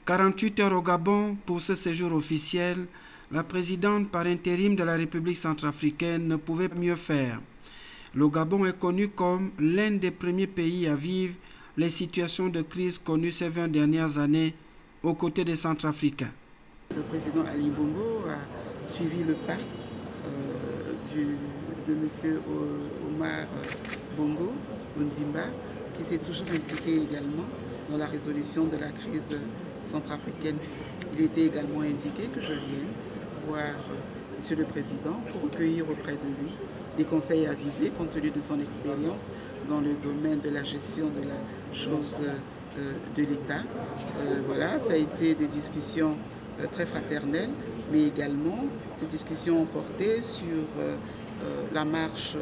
48 heures au Gabon pour ce séjour officiel, la présidente par intérim de la République centrafricaine ne pouvait mieux faire. Le Gabon est connu comme l'un des premiers pays à vivre les situations de crise connues ces 20 dernières années aux côtés des Centrafricains. Le président Ali Bongo a suivi le pas de M. Omar Bongo Ondimba, qui s'est toujours impliqué également dans la résolution de la crise centrafricaine. Il était également indiqué que je vienne voir M. le Président pour recueillir auprès de lui des conseils avisés compte tenu de son expérience dans le domaine de la gestion de la chose de l'État. Voilà, ça a été des discussions très fraternelles, mais également ces discussions ont porté sur la marche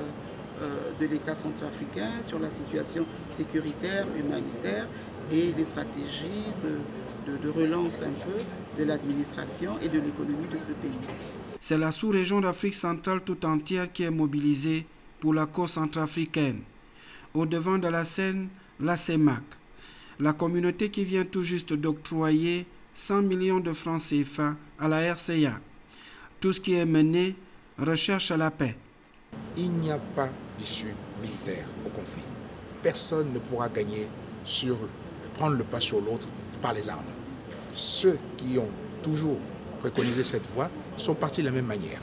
de l'État centrafricain, sur la situation sécuritaire, humanitaire et les stratégies de relance un peu de l'administration et de l'économie de ce pays. C'est la sous-région d'Afrique centrale tout entière qui est mobilisée pour la cause centrafricaine. Au devant de la scène, la CEMAC, la communauté qui vient tout juste d'octroyer 100 millions de francs CFA à la RCA. Tout ce qui est mené recherche la paix. Il n'y a pas d'issue militaire au conflit. Personne ne pourra gagner sur prendre le pas sur l'autre par les armes. Ceux qui ont toujours préconisé cette voie sont partis de la même manière.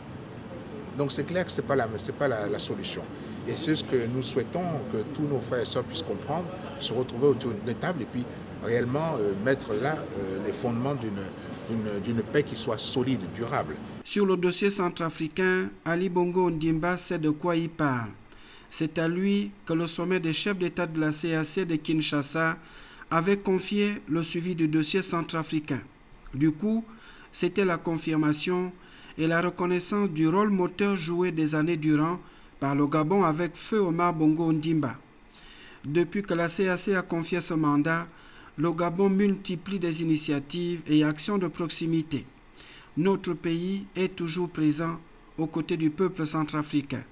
Donc c'est clair que ce n'est pas la solution. Et c'est ce que nous souhaitons que tous nos frères et sœurs puissent comprendre, se retrouver autour d'une table et puis réellement mettre là les fondements d'une paix qui soit solide, durable. Sur le dossier centrafricain, Ali Bongo Ondimba sait de quoi il parle. C'est à lui que le sommet des chefs d'État de la CAC de Kinshasa avait confié le suivi du dossier centrafricain. Du coup, c'était la confirmation et la reconnaissance du rôle moteur joué des années durant par le Gabon avec feu Omar Bongo Ondimba. Depuis que la CAC a confié ce mandat, le Gabon multiplie des initiatives et actions de proximité. Notre pays est toujours présent aux côtés du peuple centrafricain.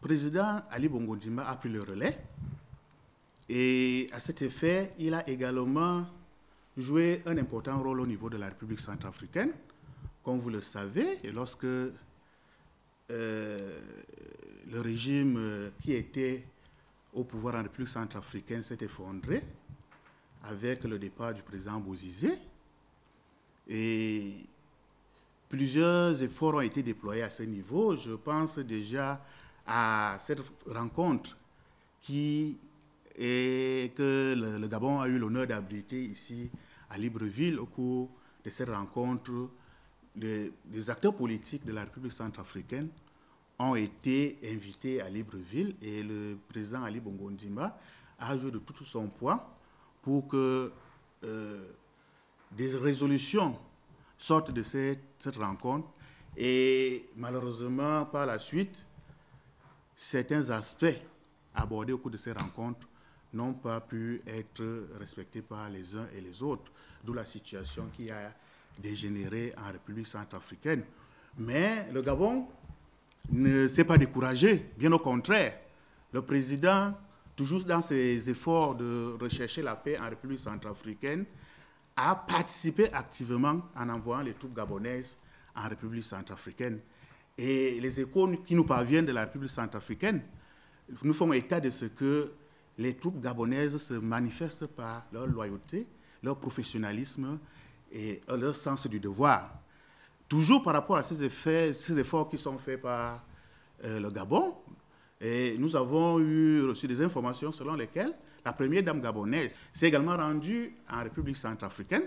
Le président Ali Bongo Ondimba a pris le relais et à cet effet, il a également joué un important rôle au niveau de la République centrafricaine. Comme vous le savez, lorsque le régime qui était au pouvoir en République centrafricaine s'est effondré avec le départ du président Bozizé, et plusieurs efforts ont été déployés à ce niveau. Je pense déjà à cette rencontre que le Gabon a eu l'honneur d'abriter ici à Libreville. Au cours de cette rencontre, les acteurs politiques de la République centrafricaine ont été invités à Libreville et le président Ali Bongo Ondimba a joué de tout son poids pour que des résolutions sortent de cette rencontre. Et malheureusement, par la suite, certains aspects abordés au cours de ces rencontres n'ont pas pu être respectés par les uns et les autres, d'où la situation qui a dégénéré en République centrafricaine. Mais le Gabon ne s'est pas découragé, bien au contraire. Le président, toujours dans ses efforts de rechercher la paix en République centrafricaine, a participé activement en envoyant les troupes gabonaises en République centrafricaine. Et les échos qui nous parviennent de la République centrafricaine nous font état de ce que les troupes gabonaises se manifestent par leur loyauté, leur professionnalisme et leur sens du devoir. Toujours par rapport à ces efforts qui sont faits par le Gabon, et nous avons reçu des informations selon lesquelles la première dame gabonaise s'est également rendue en République centrafricaine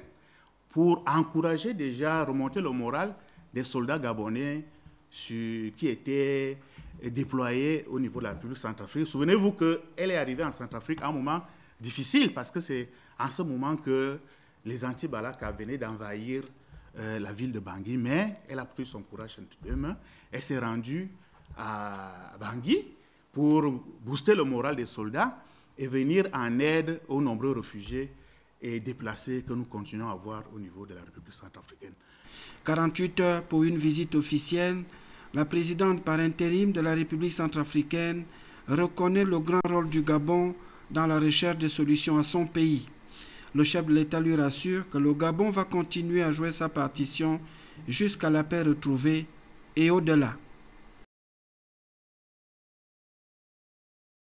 pour encourager déjà, remonter le moral des soldats gabonais qui étaient déployés au niveau de la République centrafricaine. Souvenez-vous qu'elle est arrivée en Centrafrique à un moment difficile parce que c'est en ce moment que les anti-Balaka venaient d'envahir la ville de Bangui, mais elle a pris son courage entre deux mains. Elle s'est rendue à Bangui pour booster le moral des soldats et venir en aide aux nombreux réfugiés et déplacés que nous continuons à voir au niveau de la République centrafricaine. 48 heures pour une visite officielle, la présidente par intérim de la République centrafricaine reconnaît le grand rôle du Gabon dans la recherche de solutions à son pays. Le chef de l'État lui rassure que le Gabon va continuer à jouer sa partition jusqu'à la paix retrouvée et au-delà.